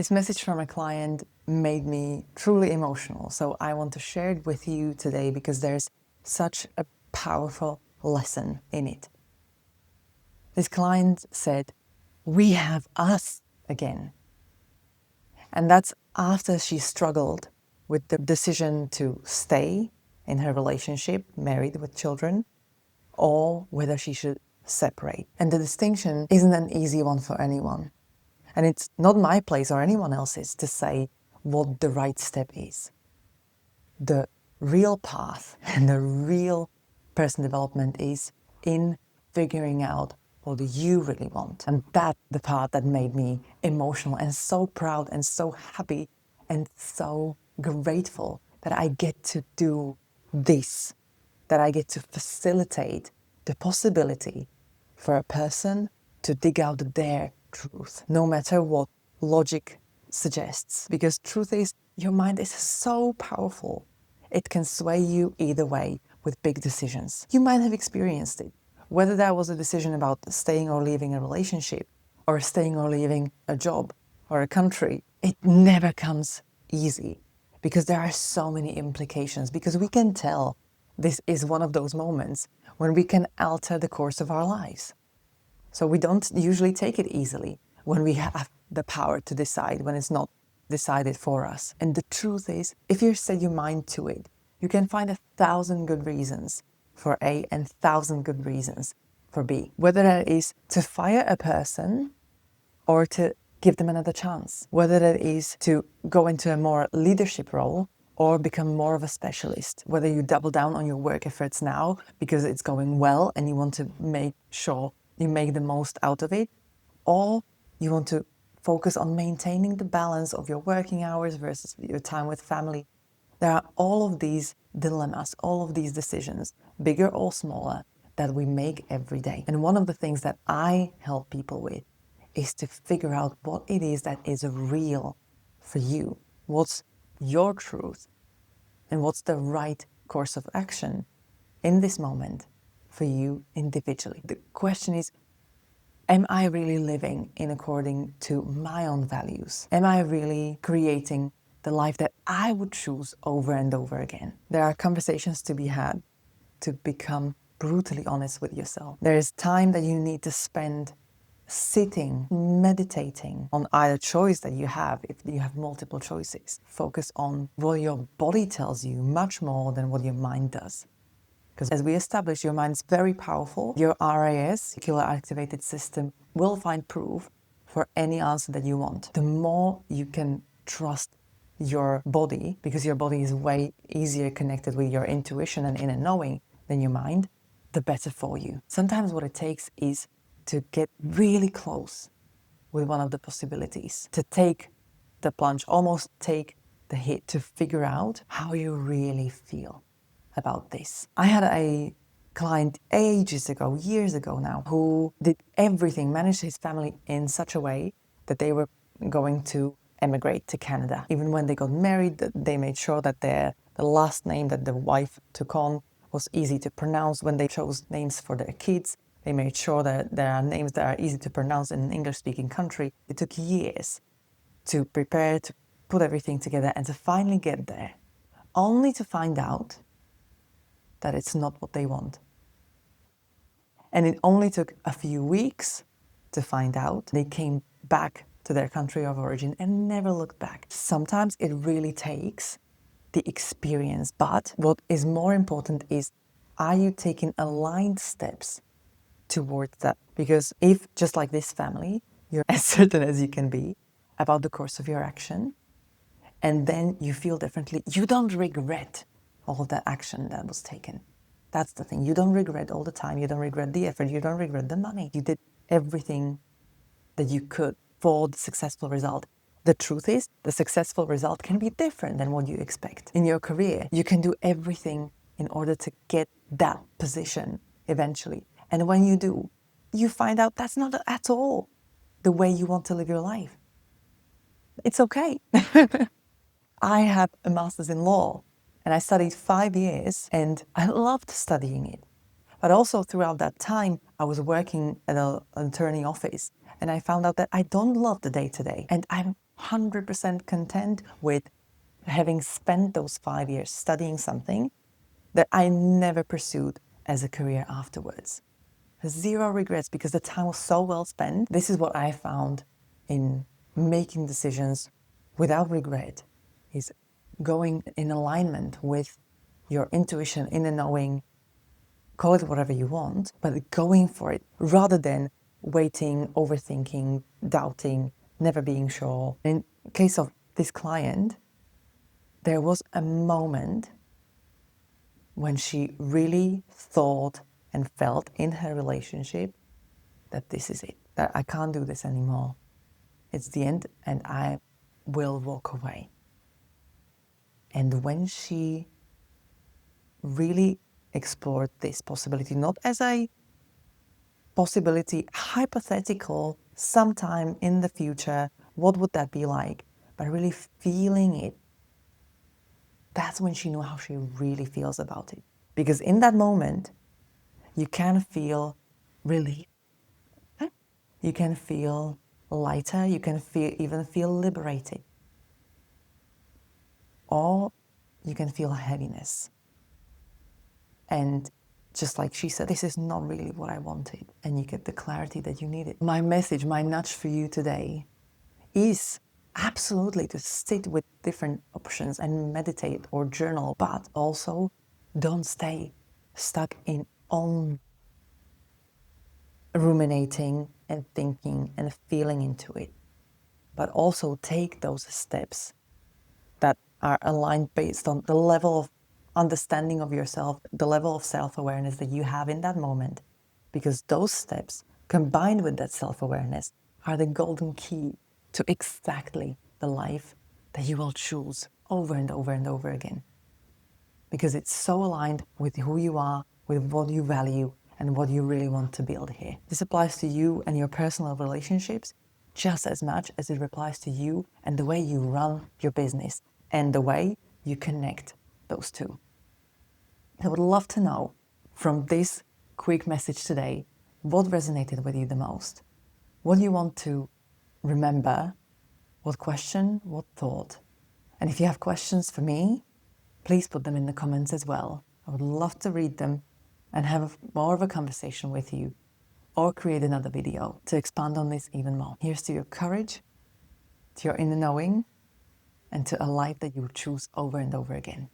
This message from a client made me truly emotional, so I want to share it with you today because there's such a powerful lesson in it. This client said, "We have us again." And that's after she struggled with the decision to stay in her relationship, married with children, or whether she should separate. And the distinction isn't an easy one for anyone. And it's not my place or anyone else's to say what the right step is. The real path and the real personal development is in figuring out what you really want. And that's the part that made me emotional and so proud and so happy and so grateful that I get to do this, that I get to facilitate the possibility for a person to dig out their truth, no matter what logic suggests. Because truth is, your mind is so powerful. It can sway you either way with big decisions. You might have experienced it, whether that was a decision about staying or leaving a relationship, or staying or leaving a job, or a country. It never comes easy because there are so many implications, because we can tell this is one of those moments when we can alter the course of our lives. So we don't usually take it easily when we have the power to decide, when it's not decided for us. And the truth is, if you set your mind to it, you can find 1,000 good reasons for A and 1,000 good reasons for B. Whether that is to fire a person or to give them another chance. Whether that is to go into a more leadership role or become more of a specialist. Whether you double down on your work efforts now because it's going well and you want to make sure you make the most out of it, or you want to focus on maintaining the balance of your working hours versus your time with family. There are all of these dilemmas, all of these decisions, bigger or smaller, that we make every day. And one of the things that I help people with is to figure out what it is that is real for you. What's your truth? And what's the right course of action in this moment for you individually? The question is, am I really living in according to my own values? Am I really creating the life that I would choose over and over again? There are conversations to be had to become brutally honest with yourself. There is time that you need to spend sitting, meditating on either choice that you have, if you have multiple choices. Focus on what your body tells you much more than what your mind does. Because as we established, your mind is very powerful. Your RAS, reticular activated system, will find proof for any answer that you want. The more you can trust your body, because your body is way easier connected with your intuition and inner knowing than your mind, the better for you. Sometimes what it takes is to get really close with one of the possibilities, to take the plunge, almost take the hit, to figure out how you really feel about this. I had a client ages ago, years ago now, who did everything, managed his family in such a way that they were going to emigrate to Canada. Even when they got married, they made sure that the last name that the wife took on was easy to pronounce. When they chose names for their kids, they made sure that there are names that are easy to pronounce in an English-speaking country. It took years to prepare, to put everything together, and to finally get there, only to find out that it's not what they want. And it only took a few weeks to find out. They came back to their country of origin and never looked back. Sometimes it really takes the experience, but what is more important is, are you taking aligned steps towards that? Because if, just like this family, you're as certain as you can be about the course of your action, and then you feel differently, you don't regret all of that action that was taken. That's the thing. You don't regret all the time. You don't regret the effort. You don't regret the money. You did everything that you could for the successful result. The truth is, the successful result can be different than what you expect. In your career, you can do everything in order to get that position eventually. And when you do, you find out that's not at all the way you want to live your life. It's okay. I have a master's in law and I studied 5 years and I loved studying it. But also throughout that time, I was working at an attorney office and I found out that I don't love the day-to-day and I'm 100% content with having spent those 5 years studying something that I never pursued as a career afterwards. Zero regrets because the time was so well spent. This is what I found in making decisions without regret, is going in alignment with your intuition, inner knowing, call it whatever you want, but going for it rather than waiting, overthinking, doubting, never being sure. In case of this client, there was a moment when she really thought and felt in her relationship that this is it, that I can't do this anymore. It's the end and I will walk away. And when she really explored this possibility, not as a possibility, hypothetical, sometime in the future, what would that be like? But really feeling it, that's when she knew how she really feels about it. Because in that moment, you can feel relief. You can feel lighter. You can even feel liberated. Or you can feel heaviness. And just like she said, this is not really what I wanted. And you get the clarity that you needed. My message, my nudge for you today is absolutely to sit with different options and meditate or journal, but also don't stay stuck in own ruminating and thinking and feeling into it, but also take those steps that are aligned based on the level of understanding of yourself, the level of self-awareness that you have in that moment, because those steps combined with that self-awareness are the golden key to exactly the life that you will choose over and over and over again, because it's so aligned with who you are, with what you value and what you really want to build here. This applies to you and your personal relationships just as much as it applies to you and the way you run your business and the way you connect those two. I would love to know from this quick message today, what resonated with you the most? What do you want to remember? What question? What thought? And if you have questions for me, please put them in the comments as well. I would love to read them and have more of a conversation with you, or create another video to expand on this even more. Here's to your courage, to your inner knowing, and to a life that you choose over and over again.